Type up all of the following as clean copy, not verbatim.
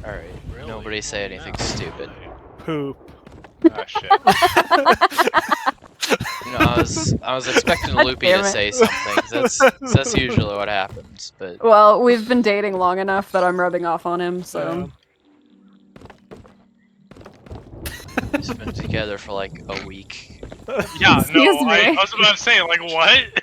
Alright, Really? nobody say anything stupid. Poop. Ah, shit. No, I was expecting Lupee to Damn it. say something, 'cause that's usually what happens, but... Well, we've been dating long enough that I'm rubbing off on him, so... We've been together for like a week. Yeah, Excuse no, me. I was about to say, like, what?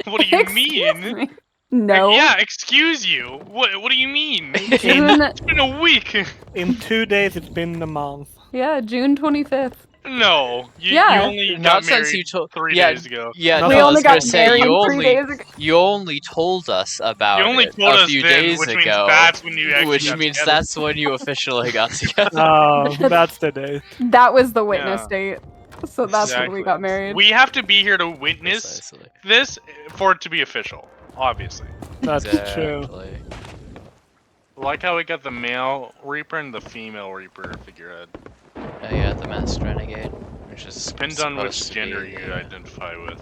What do you Excuse mean? me. No. Yeah, excuse you. What do you mean? June... It's been a week. In 2 days, it's been a month. Yeah, June 25th. No, you Yeah. only Not got since married you told. 3 Yeah, days ago. yeah. No, No, We I only was got gonna say married you 3 days ago. you only told us about You only it told a us few then, days which ago, means that's when you actually which got means together. that's when you officially got together. Oh, that's the date. That was the witness Yeah. date. So that's when we Exactly. got married. We have to be here to witness Precisely. this for it to be official, obviously. That's true. Exactly. Like how we got the male Reaper and the female Reaper figurehead. Oh yeah, the masked renegade, which is Depends on which supposed to gender be, you identify with.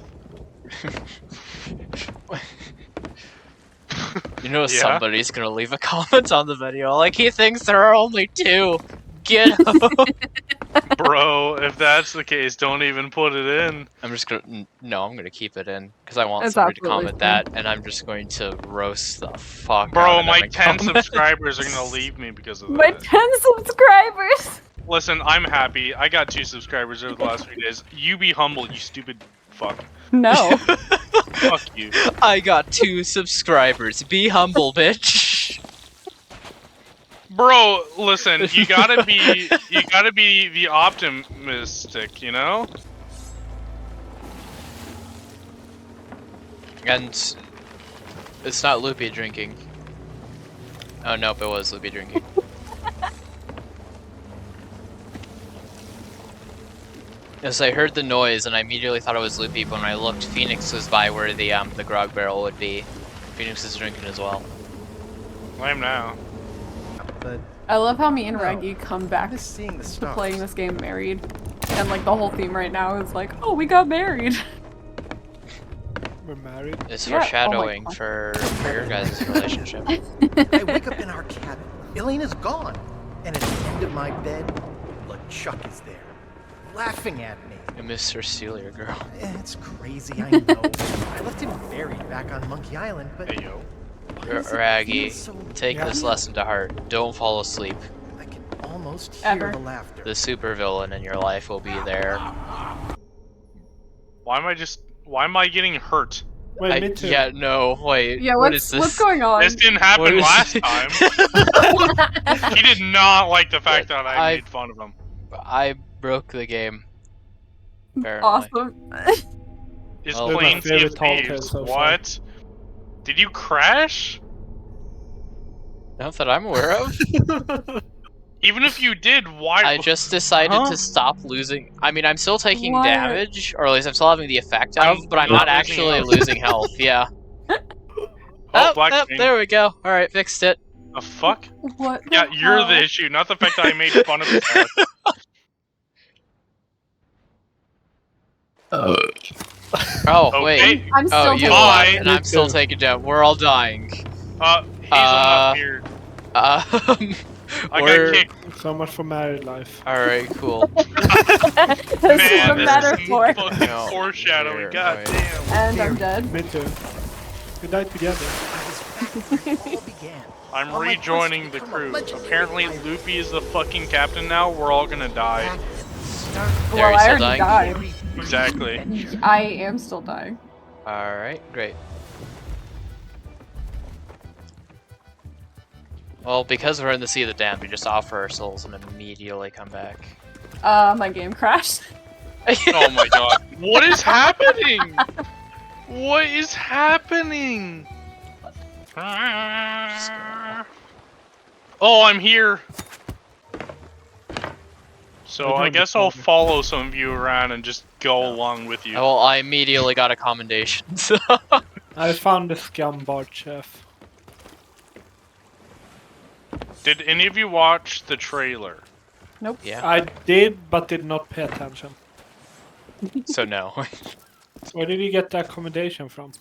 You know Yeah? somebody's gonna leave a comment on the video like he thinks there are only 2. Get him. Bro, if that's the case, don't even put it in. I'm just gonna I'm gonna keep it in because I want That's somebody to absolutely comment fine. that, and I'm just going to roast the fuck out Bro, of my them in 10 comments. subscribers are gonna leave me because of My that. 10 subscribers! Listen, I'm happy. I got 2 subscribers over the last few days. You be humble, you stupid fuck. No. Fuck you. I got 2 subscribers. Be humble, bitch. Bro, listen, you gotta be the optimistic, you know? And it's not Lupee drinking. Oh nope, it was Lupee drinking. Yes, I heard the noise and I immediately thought it was Lupee, but when I looked, Phoenix was by where the grog barrel would be. Phoenix is drinking as well. I am now. But I love how me and No. Raggie come back I'm just seeing the to stars. playing this game married. And like the whole theme right now is like, oh, we got married. We're married. It's Yeah, oh my foreshadowing God. for your guys' relationship. I wake up in our cabin. Elena's gone. And at the end of my bed, LeChuck is there, laughing at me. You miss her Celia girl. It's crazy, I know. I left him buried back on Monkey Island, but Hey yo. why does it Raggie, feel so take this real? lesson to heart. Don't fall asleep. I can almost hear Ever. the laughter. The supervillain in your life will be there. Why am I getting hurt? Wait, me too. Yeah, no, wait. Yeah, what is this? what's going on? This didn't What happen is- last time. He did not like the fact that I made fun of him. I broke the game. Apparently. Awesome. It's Oh, plain my favorite Sea tall of tale Thieves. so far. What? Did you crash? Not that I'm aware of. Even if you did, why? I just decided Huh? to stop losing. I mean, I'm still taking What? damage, or at least I'm still having the effect of, I'm but I'm not not losing actually health. losing health. Yeah. Oh, Black King. There we go. All right, fixed it. The fuck? What? Yeah, the you're hell? the issue, not the fact that I made fun of his head. Oh wait. Okay. I'm still Oh, you taking Bye. lost, and I'm still taking down. We're all dying. He's not here. Um, I we're- got kicked. So much for married life. all right, cool. This is a Man, this is metaphor. some fucking No, foreshadowing. here, God wait. damn. And I'm dead. Me too. We died together. I was back where it all began. I'm On my rejoining quest the from a crew. legendary Apparently, pirate. Lupee is the fucking captain now. We're all gonna die. Back at the start of There, Well, he's I still already dying? died. Exactly. I am still dying. All right, great. Well, because we're in the Sea of the Damned, we just offer our souls and immediately come back. My game crashed. Oh my god. What is happening? What is happening? Oh, I'm here. So I guess I'll follow some of you around and just go along with you. Well, I immediately got a commendation. So. I found the scumbag chef. Did any of you watch the trailer? Nope. Yeah. I did, but did not pay attention. So no. Where did you get the accommodation from?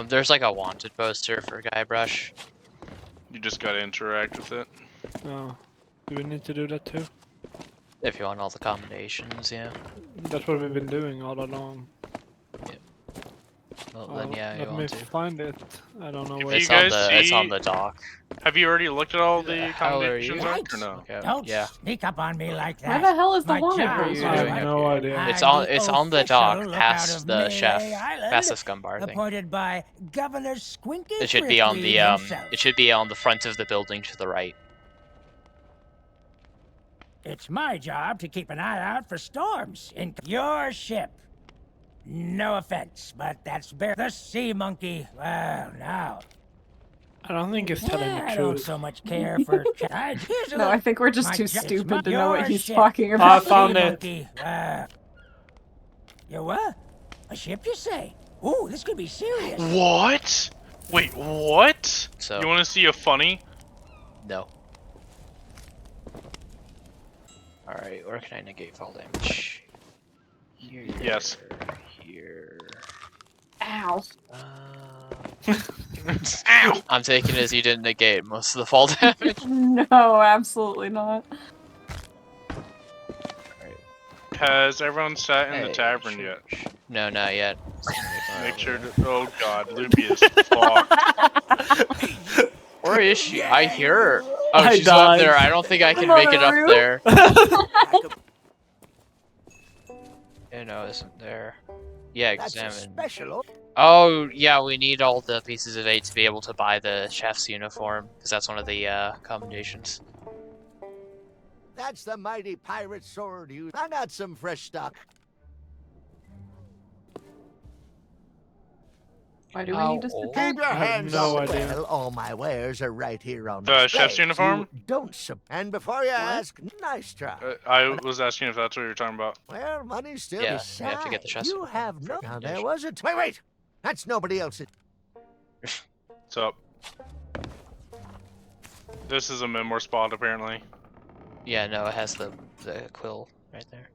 There's like a wanted poster for Guybrush. You just gotta interact with it. Oh. Do we need to do that too? If you want all the combinations, yeah. That's what we've been doing all along. Well, then yeah, you Let me want to. find it. I don't know If where you It's guys on the it's on see- the dock. Have you already looked at all the hell are you? combinations Ark, or no? Okay, Don't yeah. sneak up on me like that. Where the hell is the My Hornet job What are you is I doing have right up no here? idea. It's I'm on the it's on the official dock lookout past of the chef, Melee Island, past the scum bar thing. appointed by Governor Squinky It should be on Frickly the himself. it should be on the front of the building to the right. It's my job to keep an eye out for storms in your ship. No offense, but that's the sea monkey. Well, now. I don't think it's telling I the don't truth. so much care for. Here's a No, I look. think we're just My too job- it's stupid to know what your he's ship. talking I about. found Sea it. monkey. You what? A ship, you say? Ooh, this could be serious. What? Wait, what? So- You want to see a funny? No. Alright, where can I negate fall damage? Here, Yes. Here. Ow. Ow! I'm taking it as you didn't negate most of the fall damage. No, absolutely not. Has everyone sat in the Hey, tavern yet? No, not yet. Make sure to. Oh god, Lupee is fucked. Where is she? I hear her. Oh, I she's up there. died. I don't think I can On make the it up roof? there. Yeah, no, isn't there? Yeah, examine. Oh, yeah, we need all the pieces of 8 to be able to buy the chef's uniform, because that's one of the commendations. That's the mighty pirate sword you. I got some fresh stock. Why do we How need to sit old? there? Keep your I have hands no off. idea. Well, all my wares are right here on The display. chef's uniform? You don't and before you ask, nice try. I was asking if that's what you're talking about. Well, money's still Yeah, beside. you have to get the chef's You uniform have for no. Now accommodation. there was a. Wait. That's nobody else's. What's up? This is a memoir spot, apparently. Yeah, no, it has the quill right there.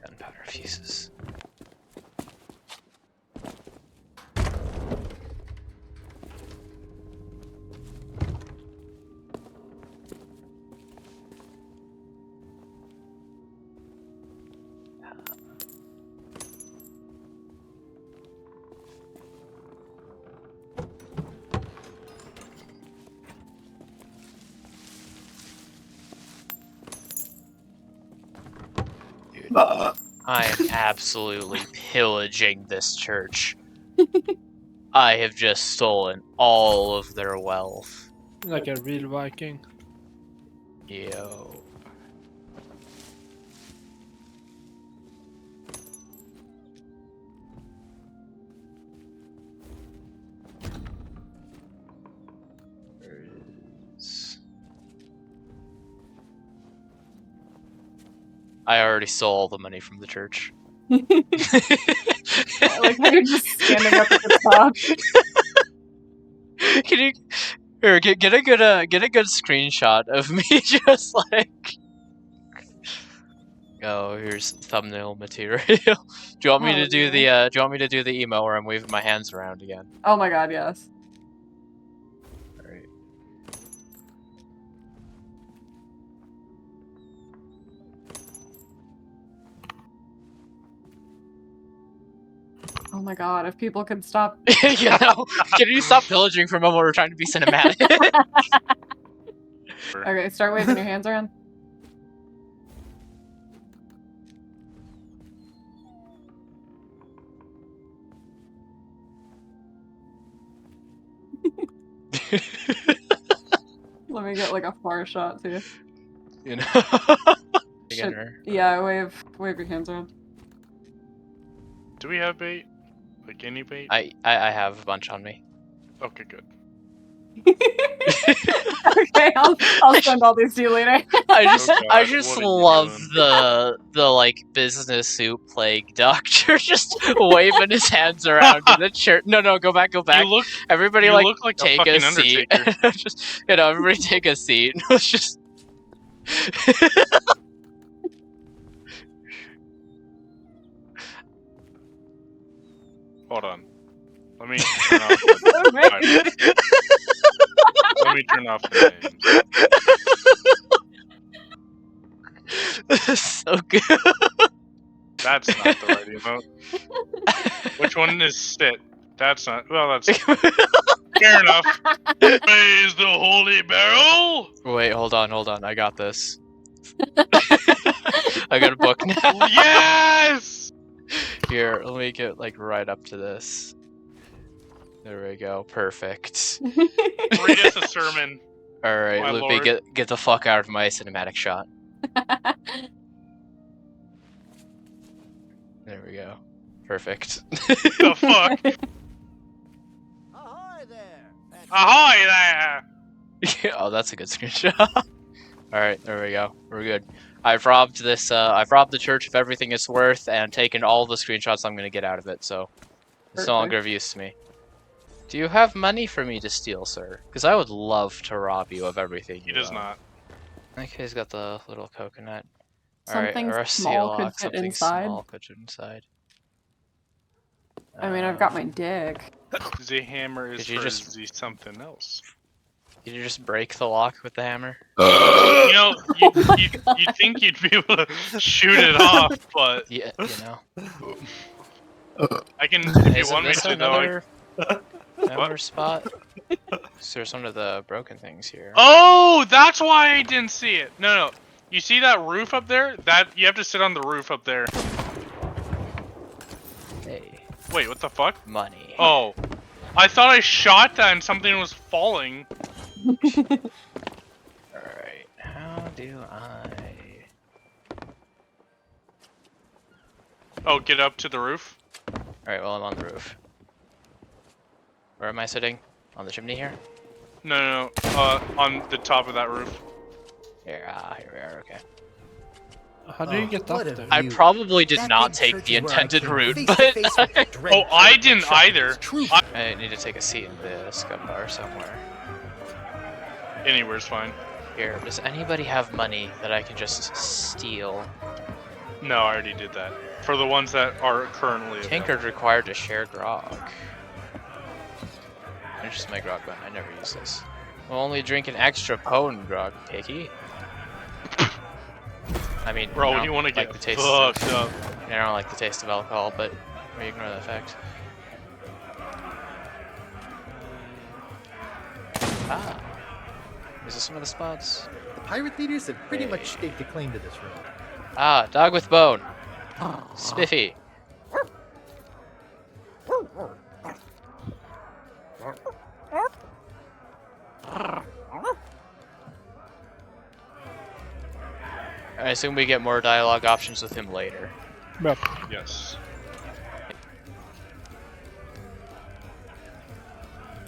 Gunpowder fuses. I am absolutely pillaging this church. I have just stolen all of their wealth. Like a real Viking. Yo. Where is- I already stole all the money from the church. Like how you're just standing up at the top. Can you here, get a good screenshot of me just like oh, here's thumbnail material. Do you want me Oh, to do yeah. do you want me to do the email where I'm waving my hands around again? Oh my god, yes. Alright. Oh my god, if people could stop. You know, can you stop pillaging for a moment? We're trying to be cinematic. Okay, start waving your hands around. Let me get like a far shot too. You know. Should- Beginner. Yeah, wave your hands around. Do we have bait? Like any bait? I have a bunch on me. Okay, good. Okay, I'll send all these to you later. I just Oh God, I just what are you love doing? the like business suit plague doctor just waving his hands around in the church. No, go back. You look, Everybody you like look like a take a fucking seat. Undertaker. Just everybody take a seat. It's just Hold on. Let me turn off. Let me turn off the names. This is so good. That's not the right emote. Which one is sit? That's not. Well, that's fair enough. Raise the holy barrel. Wait, hold on. I got this. I got a book now. Yes. Here, let me get like right up to this. There we go. Perfect. Read us a sermon. All right, My Lupee, lord. get the fuck out of my cinematic shot. There we go. Perfect. The fuck? Ahoy there! Ahoy there! Oh, that's a good screenshot. All right, there we go. We're good. I've robbed this. I've robbed the church of everything it's worth and taken all the screenshots I'm gonna get out of it. So it's no longer of use to me. Do you have money for me to steal, sir? Because I would love to rob you of everything. He does not. Okay, he's got the little coconut. Something or a small could lock, fit something inside. small could fit inside. I mean, I've got my dick. The hammer is Could you for just- the something else. Did you just break the lock with the hammer? You know, you'd think you'd be able to shoot it off, but Yeah, you know. I can. If you Isn't want me this to, though. another hammer spot? So there's one of the broken things here. Oh, that's why I didn't see it. No. You see that roof up there? That you have to sit on the roof up there. Hey, Wait, what the fuck? money. Oh, I thought I shot that and something was falling. Alright, how do I... Oh, get up to the roof. Alright, well, I'm on the roof. Where am I sitting? On the chimney here? No. On the top of that roof. Here, here we are, okay. How do you get up what a there? I view. probably did That not big take church the is where I intended came route, face to but face with the dread Oh, I killer didn't Chuck. either. It's true. I need to take a seat in the scum bar somewhere. Anywhere's fine. Here, does anybody have money that I can just steal? No, I already did that. For the ones that are currently available. Tankard required to share grog. It's just my grog button, I never use this. We'll only drink an extra potent grog, picky. I mean, Bro, I don't you want to like get the taste fucked of, up. I don't like the taste of alcohol, but we ignore the fact. Ah, is this one of the spots? The pirate leaders have pretty much staked a claim to this room. Ah, dog with bone. Spiffy. I assume we get more dialogue options with him later. Yep. Yes.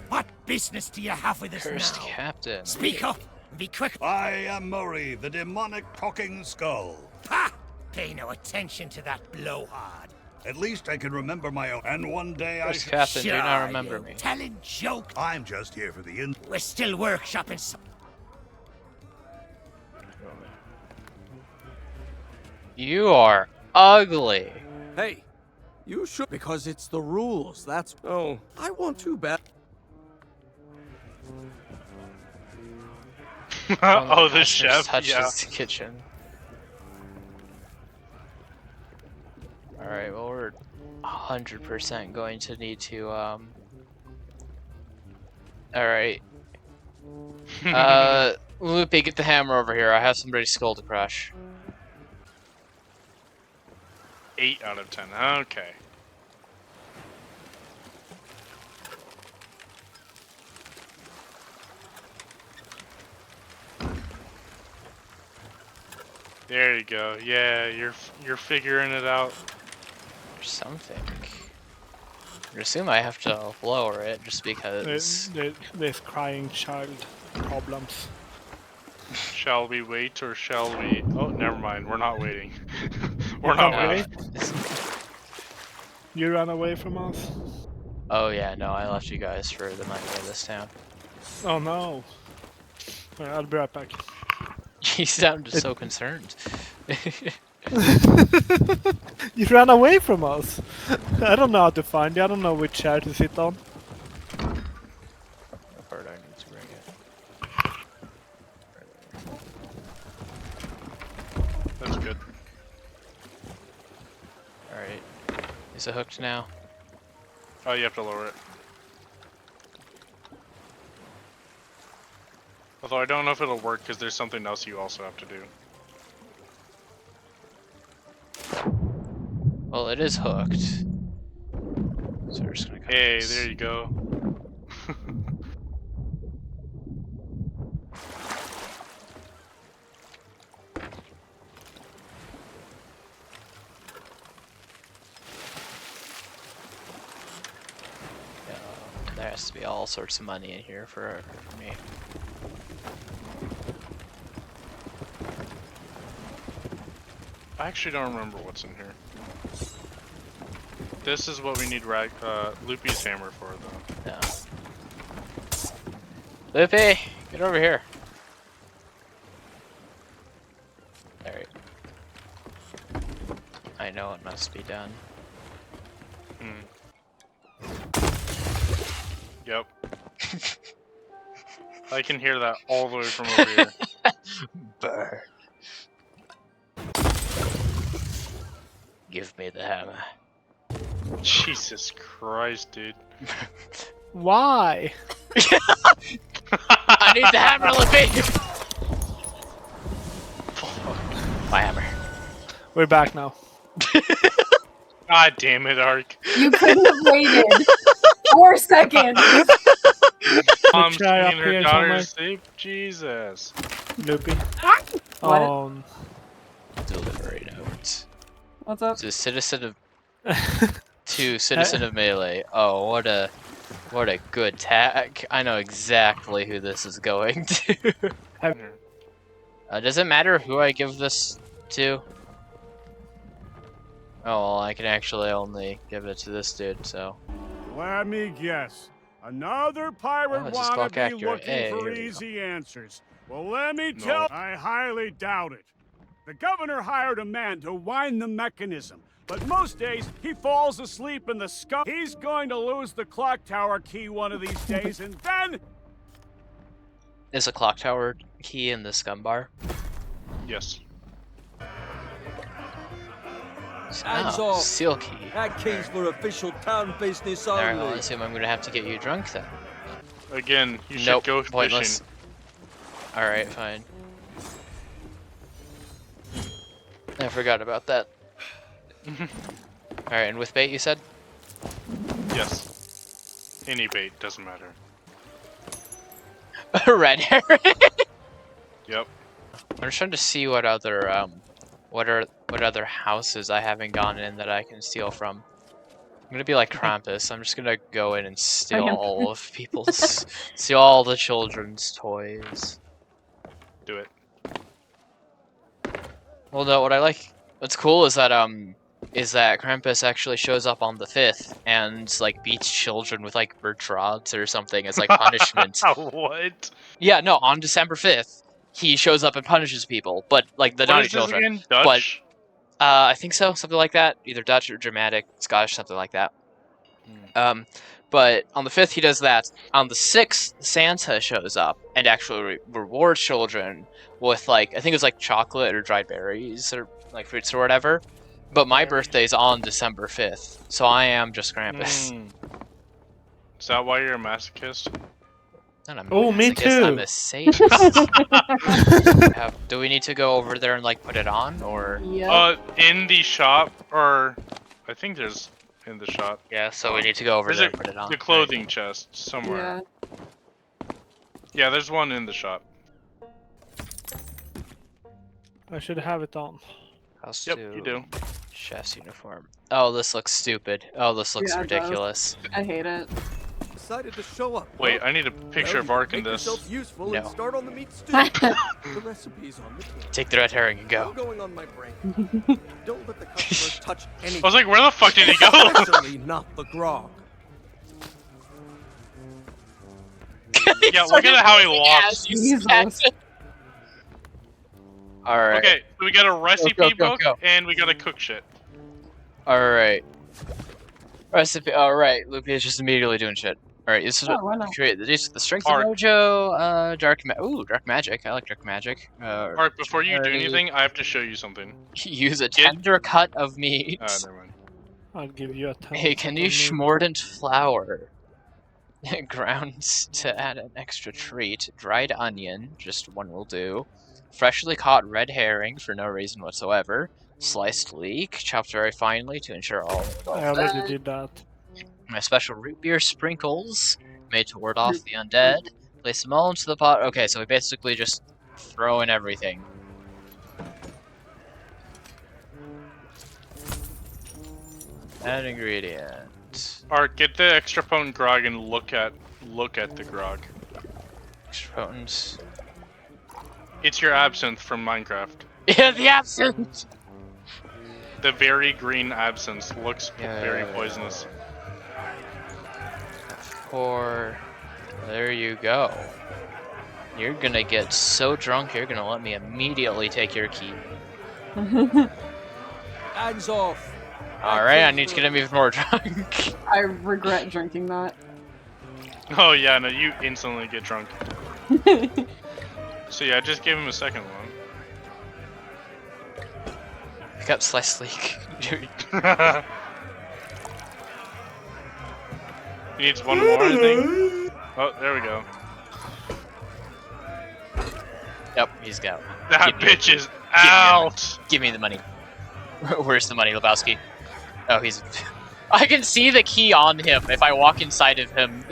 What business do you have with us Cursed now? Captain. Speak up and be quick. I am Murray, the demonic talking skull. Ha! Pay no attention to that blowhard. At least I can remember my own. And one day I Cursed Captain, do not Sure, remember you me. Telling jokes. I'm just here for the in. We're still workshopping some. You are ugly. Hey, you should, because it's the rules, that's... Oh, I want to bet. Oh, the Just chef. touched Yeah. his kitchen. Alright, well, we're 100% going to need to, Alright. Lupee, get the hammer over here. I have somebody's skull to crush. 8 out of 10. Okay. There you go. Yeah, you're figuring it out. Or something. I assume I have to lower it just because. There's crying child problems. Shall we wait or shall we? Oh, never mind. We're not waiting. We're not No. waiting. You ran away from us? Oh yeah, no, I left you guys for the money of this town. Oh no. Alright, I'll be right back. You sound so concerned. You ran away from us! I don't know how to find it. I don't know which chair to sit on. What part do I need to bring it? That's good. Alright. Is it hooked now? Oh, you have to lower it. Although I don't know if it'll work because there's something else you also have to do. Well, it is hooked. So we're just gonna cut Hey, this. there you go. There has to be all sorts of money in here for me. I actually don't remember what's in here. This is what we need Lupee's hammer for, though. Yeah. Lupee, get over here. Alright. I know it must be done. Yep. I can hear that all the way from over here. Burn. Give me the hammer. Jesus Christ, dude. Why? I need the hammer, Lupee! My hammer. We're back now. God damn it, Ark. You couldn't have waited 4 seconds. Mom's try up cleaning her here daughter's sleep. Jesus. Loopy. What? Delivery notes. What's up? To citizen of to citizen of Melee. Oh, what a good tag. I know exactly who this is going to. Does it matter who I give this to? Oh, well, I can actually only give it to this dude, so. Let me guess. Another pirate Oh, it's just clock wannabe accurate. looking Hey, for here we go. easy answers. Well, let me tell I highly doubt it. The governor hired a man to wind the mechanism, but most days he falls asleep in the scum. He's going to lose the clock tower key one of these days, and then... Is a clock tower key in the scum bar? Yes. Hands Oh, off. seal key. That key's for official town business Alright, well, I only. assume I'm gonna have to get you drunk then. Again, you should Nope, go pointless. fishing. Alright, fine. I forgot about that. Alright, and with bait you said? Yes. Any bait, doesn't matter. Red herring! Yep. I'm just trying to see what other what other houses I haven't gone in that I can steal from. I'm gonna be like Krampus. I'm just gonna go in and steal all of people's, steal all the children's toys. Do it. Well, no, what I like, what's cool is that Krampus actually shows up on the 5th and like beats children with like birch rods or something as like punishment. What? Yeah, no, on December 5th, he shows up and punishes people, but like the What naughty is this children. again? Dutch? I think so, something like that. Either Dutch or Germanic, Scottish, something like that. But on the 5th he does that. On the 6th, Santa shows up and actually rewards children with like, I think it's like chocolate or dried berries or like fruits or whatever. But my birthday's on December 5th, so I am just Krampus. Is that why you're a masochist? Not a Oh, me masochist, I'm too. a sadist. Do we need to go over there and like put it on, or? Yeah. In the shop, or I think there's in the shop. Yeah, so we need to go over There's there and put it on. the clothing chest somewhere. Yeah. Yeah, there's one in the shop. I should have it on. House Yep, 2, you do. Chef's uniform. Oh, this looks stupid. Oh, this looks Yeah, it does. ridiculous. I hate it. Decided to show up. Wait, I need a picture of Ark in Make this. yourself useful No. and start on the meat stew. The recipe's on the table. Take the red herring and I'm go. going on my break. Don't let the customers touch anything. I was like, where the fuck did he go? Especially not the grog. Yeah, look at how he walks. Jesus. Alright. Okay, so we got a recipe go, book go. and we got to cook shit. Alright. Recipe. Oh, right. Lupee is just immediately doing shit. Alright, this is Oh, why not? create the strength Arc. of mojo, dark magic. I like dark magic. Mark, before you do anything, I have to show you something. Use a tender cut of meat. Never mind. I'll give you a ton. Hey, can you schmordant flour? Ground to add an extra treat. Dried onion, just one will do. Freshly caught red herring for no reason whatsoever. Sliced leek, chopped very finely to ensure all. I already did that. My special root beer sprinkles, made to ward off the undead. Place them all into the pot. Okay, so we basically just throw in everything. Add an ingredient. Art, get the extra potent grog and look at the grog. Extra potent. It's your absinthe from Minecraft. Yeah, the absinthe! The very green absinthe looks very poisonous. Pour. There you go. You're gonna get so drunk, you're gonna let me immediately take your key. Hands off. Alright, I need to get him even more drunk. I regret drinking that. Oh yeah, no, you instantly get drunk. So yeah, I just gave him a second one. Pick up sliced leek. He needs one more, I think. Oh, there we go. Yep, he's got. That bitch is out! Give me the money. Where's the money, Lebowski? Oh, he's... I can see the key on him. If I walk inside of him,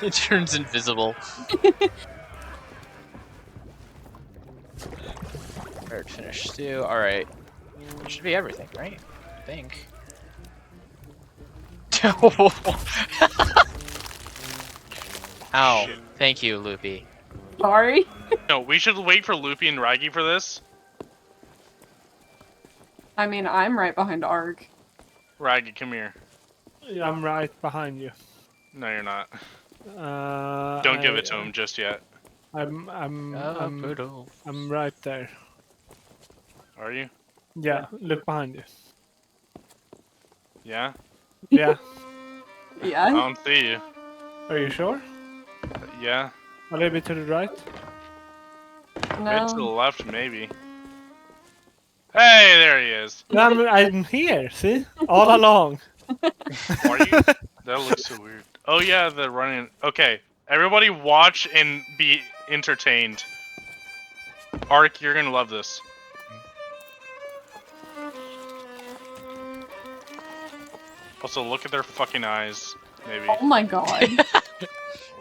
it turns invisible. Alright, finished stew. Alright. That should be everything, right? I think. Ow. Shit. Thank you, Lupee. Sorry. No, we should wait for Lupee and Raggie for this. I mean, I'm right behind Arg. Raggie, come here. I'm right behind you. No, you're not. Don't give it to him just yet. I'm right there. Are you? Yeah, look behind you. Yeah? Yeah. I Yeah. don't see you. Are you sure? Yeah? A little bit to the right? Right to the No. left, maybe. Hey, there he is. I'm here, see? All along. Are you? That looks so weird. Oh yeah, the running. Okay, everybody watch and be entertained. Ark, you're gonna love this. Also, look at their fucking eyes. Maybe. Oh my god.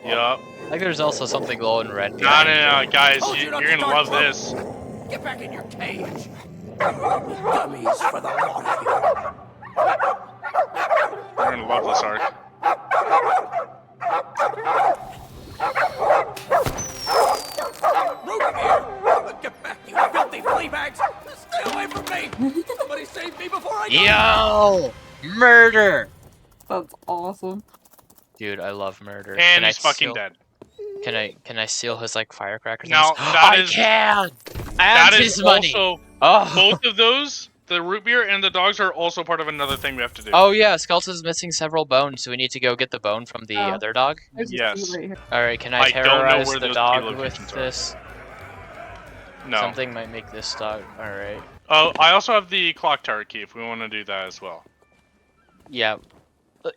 Yup. I think there's also something glowing red. No, guys, you're gonna love this. Get back in your cage. Dummies for the lot of you. You're gonna love this, Ark. Root beer! Get back, you filthy flea bags! Stay away from me! Somebody save me before I die! Yo! Murder! That's awesome. Dude, I love murder. And he's fucking dead. Can I steal his like firecrackers? Now, and that I is- can! That And is his money! also Oh. both of those. The root beer and the dogs are also part of another thing we have to do. Oh yeah, Skeleton's missing several bones, so we need to go get the bone from the Oh. other dog. There's a Yes. key right here. Alright, can I I don't know terrorize where the those dog key with locations are. this? No. Something might make this dog... Alright. Oh, I also have the clock tower key if we want to do that as well. Yeah.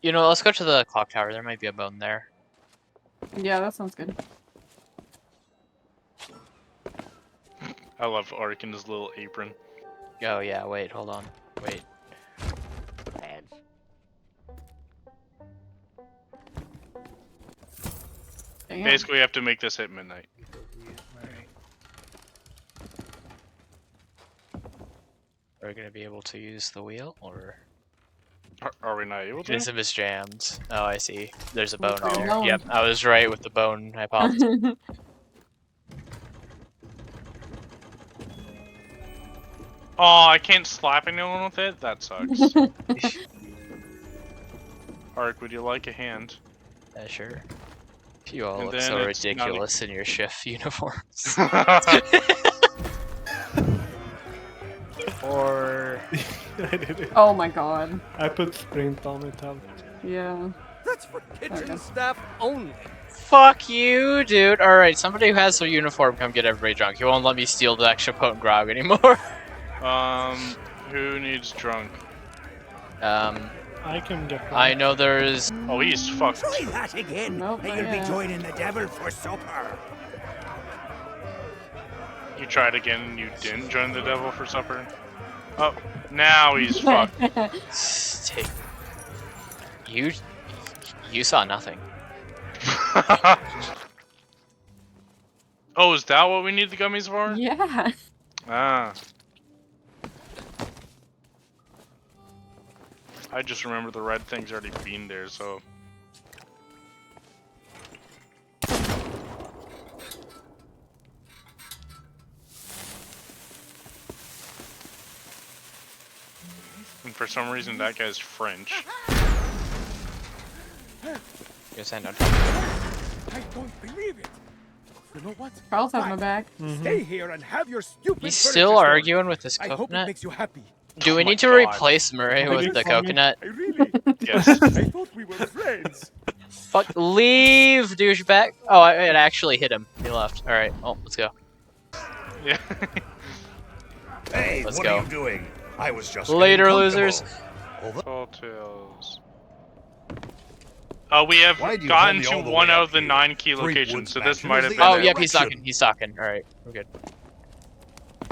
You know, let's go to the clock tower. There might be a bone there. Yeah, that sounds good. I love Ark in his little apron. Oh yeah, wait, hold on. Wait. Damn. Basically, we have to make this at midnight. Are we gonna be able to use the wheel, or... Are we not able to? Kinism is jammed. Oh, I see. There's a bone Oh, there. no. Yep, I was right with the bone hypothesis. Oh, I can't slap anyone with it? That sucks. Ark, would you like a hand? Sure. You all And look then so it's not ridiculous in your chef uniforms. Or... I did it. Oh my god. I put sprint on it. Yeah. That's for kitchen Okay. staff only. Fuck you, dude. Alright, somebody who has their uniform come get everybody drunk. He won't let me steal the extra potent grog anymore. Who needs drunk? I can get one. I know there's... Oh, he's fucked. Try that again, Nope, and not you'll be yet. joining the devil for supper. You tried again and you didn't join the devil for supper? Oh, now he's fucked. Take... You saw nothing. Oh, is that what we need the gummies for? Yeah. Ah. I just remember the red thing's already been there, so... And for some reason that guy's French. Your hand on. I don't believe it. You know what? Carl's having my back. Stay here and have your stupid. He's furniture still story. arguing with this I hope it coconut. makes you happy. Do we Oh my need to God. replace Murray with the funny. coconut? I really. Yes. I thought we were friends. Fuck, leave, douchebag. Oh, it actually hit him. He left. Alright, well, let's go. Yeah. Hey, Let's what go. are you doing? I was just Later, getting losers. comfortable. Tall tales. We have Why do you gotten tell me to all the 1 way out up of the here? 9 key Three locations, Woods so this Mansion might is have the been Oh, other it. yep, he's direction. talking. He's talking. Alright, we're good.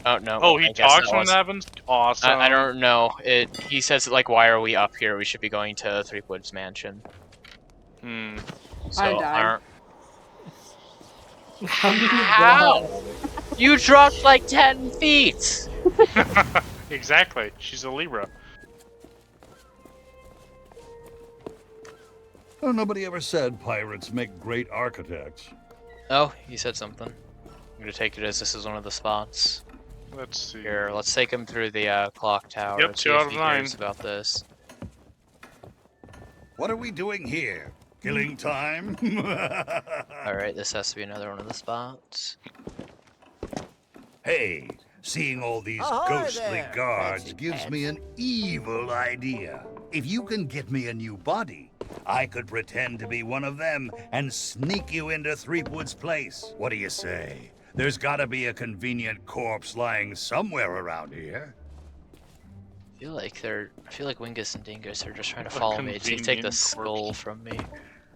Oh, no. Oh, I he guess talks that when was- that happens? Awesome. I don't know. He says, like, why are we up here? We should be going to Three Woods Mansion. Hmm. So, I died. How? You dropped like 10 feet! Exactly. She's a Libra. Oh, nobody ever said pirates make great architects. Oh, he said something. I'm gonna take it as this is one of the spots. Let's see. Here, let's take him through the clock tower. Yep, and see 2 if out of he 9. hears about this. What are we doing here? Killing time? Alright, this has to be another one of the spots. Hey, seeing all these Ahoy ghostly there, guards fancy gives pants. me an evil idea. If you can get me a new body, I could pretend to be one of them and sneak you into Threepwood's place. What do you say? There's gotta be a convenient corpse lying somewhere around here. I feel like Wingus and Dingus are just trying to follow me to take the convenient skull corpse. from me.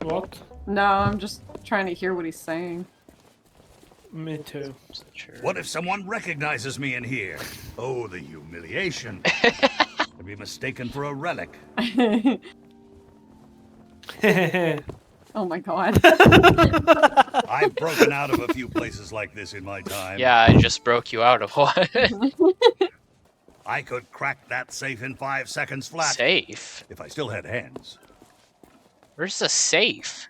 What? No, I'm just trying to hear what he's saying. Me too. Sure. What if someone recognizes me in here? Oh, the humiliation. I'd be mistaken for a relic. Oh my god. I've broken out of a few places like this in my time. Yeah, I just broke you out of one. I could crack that safe in 5 seconds flat. Safe? If I still had hands. Where's the safe?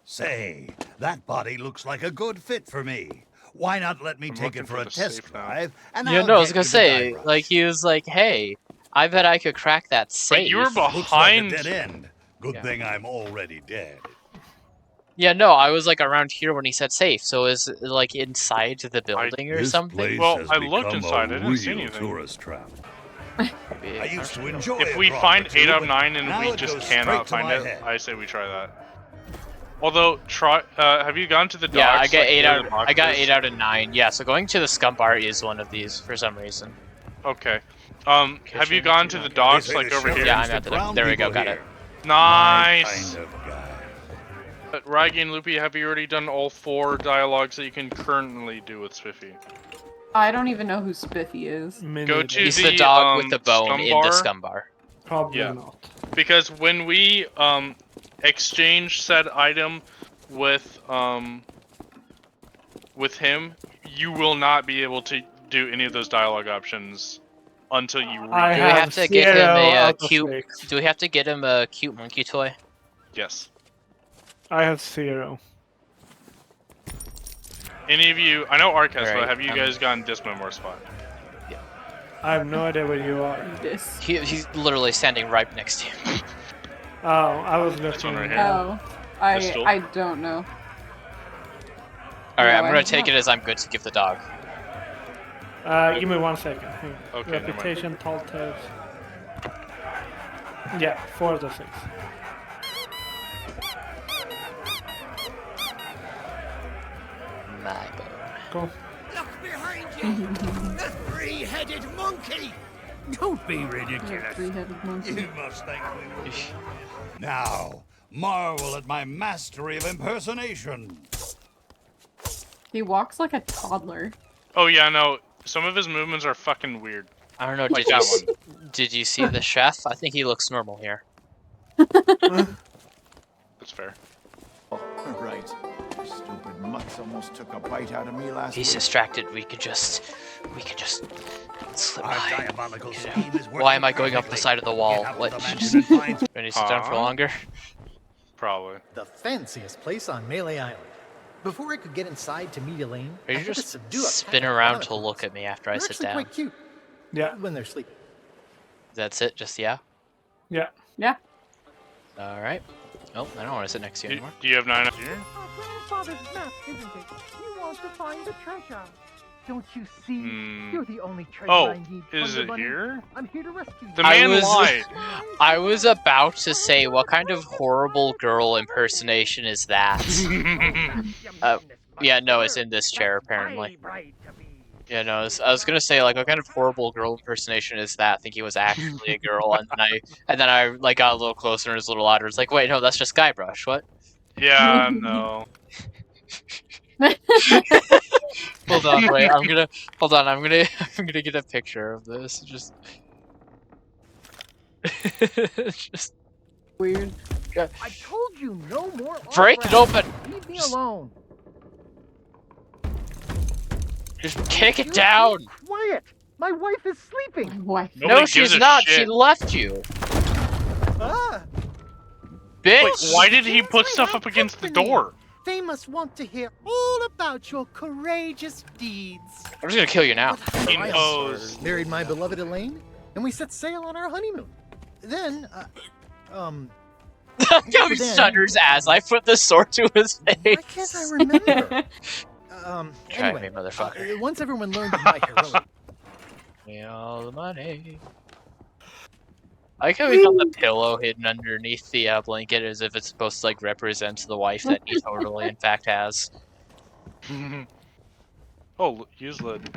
Say, that body looks like a good fit for me. Why not let me I'm take looking it for for a the test safe now. drive? And Yeah, I'll no, I was get gonna you the say, die like, he was like, hey, I bet I could crack that safe. But you were Looks like a behind. dead end. Good Yeah. thing I'm already dead. Yeah, no, I was like around here when he said safe, so is it like inside the building or This something? place Well, has I looked become inside, a I didn't see real anything. tourist trap. Maybe. I used to enjoy If it we for find opportunity, 8 out of but 9 and now we it just goes cannot straight to find my it, head. I say we try that. Although, try. Have you gone to the docks? Yeah, I got like, 8 near out. the I got boxes? 8 out of 9. Yeah, so going to the scum bar is one of these for some reason. Okay. Have you Kitchen, gone to the okay. docks, They say like the over sheriff here? Yeah, used I'm to at the. drown There we go. people Got here. it. My Nice. kind of guy. Raggie and Lupee, have you already done all 4 dialogues that you can currently do with Spiffy? I don't even know who Spiffy is. Me Go neither. to He's the, the dog with the bone scum in the bar? scum bar. Probably Yeah. not. Because when we exchange said item with him, you will not be able to do any of those dialogue options until you read I Do we it. have to get him 0 a out of cute? 6. Do we have to get him a cute monkey toy? Yes. I have 0. Any of you? I know Ark has, but Alright, have you guys gotten Dismemor spot? I have no idea where you are. This. He's literally standing right next to you. Oh, I was one looking. right here. Oh. Pistol? I don't know. All right, No, I'm I gonna have take not. it as I'm good to give the dog. Give me 1 second. Hang on. Okay, never mind. Reputation, tall tales. Yeah, 4 of the 6. My bone. Cool. Look behind you! The three-headed monkey! Don't be ridiculous. Three-headed monkey. You must think we will. Now, marvel at my mastery of impersonation. He walks like a toddler. Oh yeah, no. Some of his movements are fucking weird. I don't know. Like that one. Did you see the chef? I think he looks normal here. That's fair. Right. Stupid mutts almost took a bite out of me last He's week. distracted. We could just slip Our by. diabolical scheme is working Why am I going up the perfectly. side of the wall? Get up What? with them Just... and find- Do I need to sit down for longer? Probably. The fanciest place on Melee Island. Before I could get inside to meet Elaine, Or I you had to just subdue a spin pack of around to barnacles. look at me after I They're sit actually down. quite cute. Yeah. When they're sleeping. That's it? Just yeah? Yeah. Yeah. Alright. Oh, I don't want to sit next to you anymore. Do you have 9 up here? Grandfather's map, isn't it? You want to find the treasure. Don't you see? You're the only treasure Oh, I need. is Thunder it Bunny. here? I'm here to rescue you. The man lied. I was about to say, what kind of horrible girl impersonation is that? Yeah, no, it's in this chair, apparently. Yeah, no, I was gonna say, like, what kind of horrible girl impersonation is that? I think he was actually a girl, and then I like got a little closer and it was a little louder. It's like, wait, no, that's just Guybrush. What? Yeah, no. Hold on, wait. I'm gonna get a picture of this. Just Weird. I told you no more. Break it autographs. open. Leave me alone. Just kick it down. Quiet. My wife is sleeping. Why? No, she's not. She left you. Ah. Bitch. Wait, why did he put stuff up against the door? They must want to hear all about your courageous deeds. I'm just gonna kill you now. He I knows. married my beloved Elaine, and we set sail on our honeymoon. Then, How he then- stutters as I put the sword to his face. why can't I remember? Try Anyway, me, motherfucker. once everyone learned of my heroic, Give me all the money. I like how we got the pillow hidden underneath the blanket as if it's supposed to like represent the wife that he totally in fact has. Oh, use lid.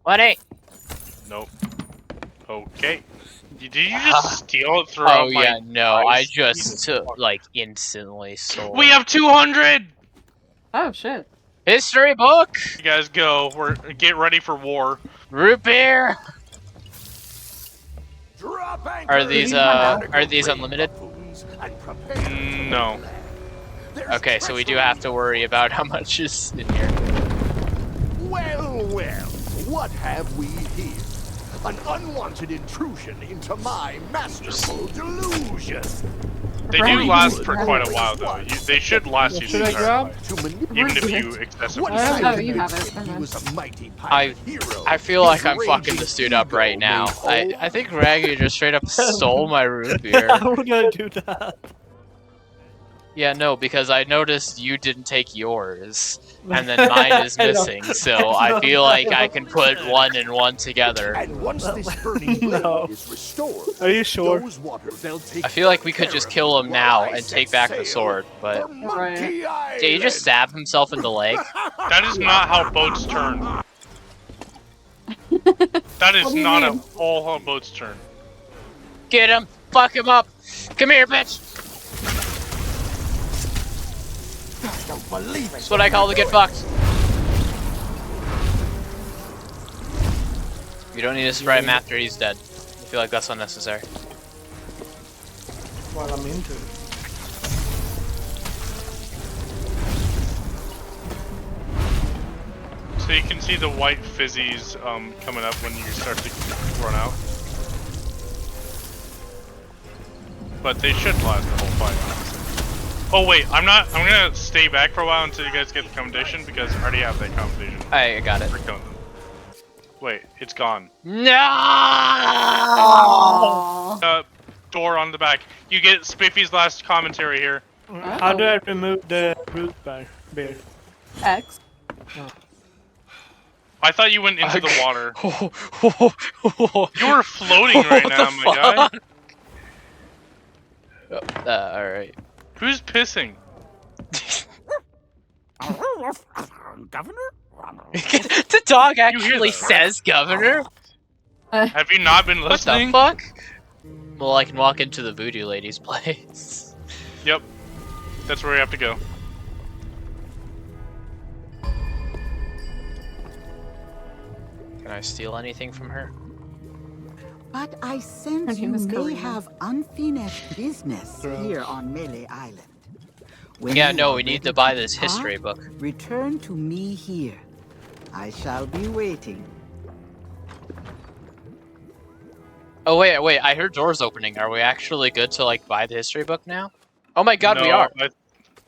Money! Nope. Okay. Did you just steal it throughout Oh yeah, my no, eyes? I just Jesus took, fuck. like instantly sold. We have 200! Oh shit. History book! You guys go. Get ready for war. Root beer! Drop Are these unlimited? No. Okay, so we do have to worry about how much is in here. Well, well, what have we here? An unwanted intrusion into my masterful delusion. They do last for quite a while, though. They should last you Should the I entire grab? life. Even if you excessively Oh, you have it. He was a mighty I pirate hero. I feel like His I'm fucking raging this dude up right ego now. made I think Raggy just straight up stole my root beer. How would I do that? Yeah, no, because I noticed you didn't take yours, and then mine is missing, so I feel like I can put one and one together. And once this burning blade No. is restored, Are you sure? those waters they'll take I feel like we could care just of kill him while now I and set take back the sail sword, but... for Monkey Did he just stab himself in the leg? That is not how boats turn. That is not at all how boats turn. Get him! Fuck him up! Come here, bitch! I don't believe it. That's what I call to get fucked. You don't need to spray him after he's dead. I feel like that's unnecessary. While I'm into it. So you can see the white fizzies coming up when you start to run out. But they should last the whole fight, honestly. Oh wait, I'm gonna stay back for a while until you guys get the commendation because I already have that commendation. I got it. For killing them. Wait, it's gone. No! Door on the back. You get Spiffy's last commentary here. How do I remove the root beer? X. I thought you went into the water. You were floating right now, my guy. Alright. Who's pissing? Governor? The dog actually says governor? Have you not been What listening? the fuck? Well, I can walk into the voodoo lady's place. Yep. That's where we have to go. Can I steal anything from her? But I sense you may have unfinished business here on Melee Island. When Yeah, you no, are we need ready to buy this depart, history book. Return to me here. I shall be waiting. Oh, wait, I heard doors opening. Are we actually good to, like, buy the history book now? Oh my god, we No, are!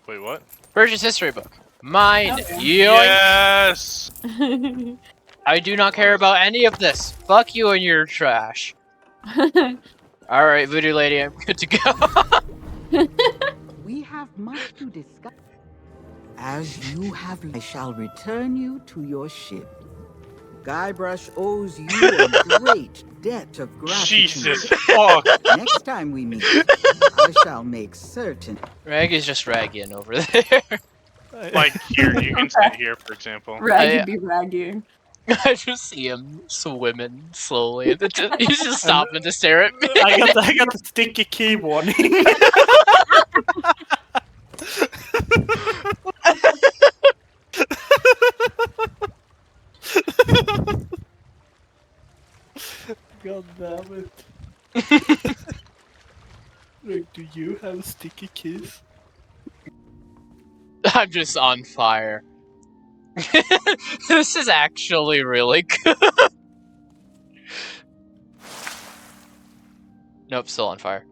Wait, what? Purchase history book. Mine! Okay. Yoink! Yes! I do not care about any of this. Fuck you and your trash. Alright, voodoo lady, I'm good to go. We have much to discuss. As you have, I shall return you to your ship. Guybrush owes you a great debt of gratitude. Jesus fuck! Next time we meet, I shall make certain. Raggie's just ragging over there. Like, here, you can sit here, for example. Raggy be raggying. I just see him swimming slowly. He's just stopping to stare at me. I got a sticky key warning. God damn it. Like, do you have sticky keys? I'm just on fire. This is actually really good. Nope, still on fire.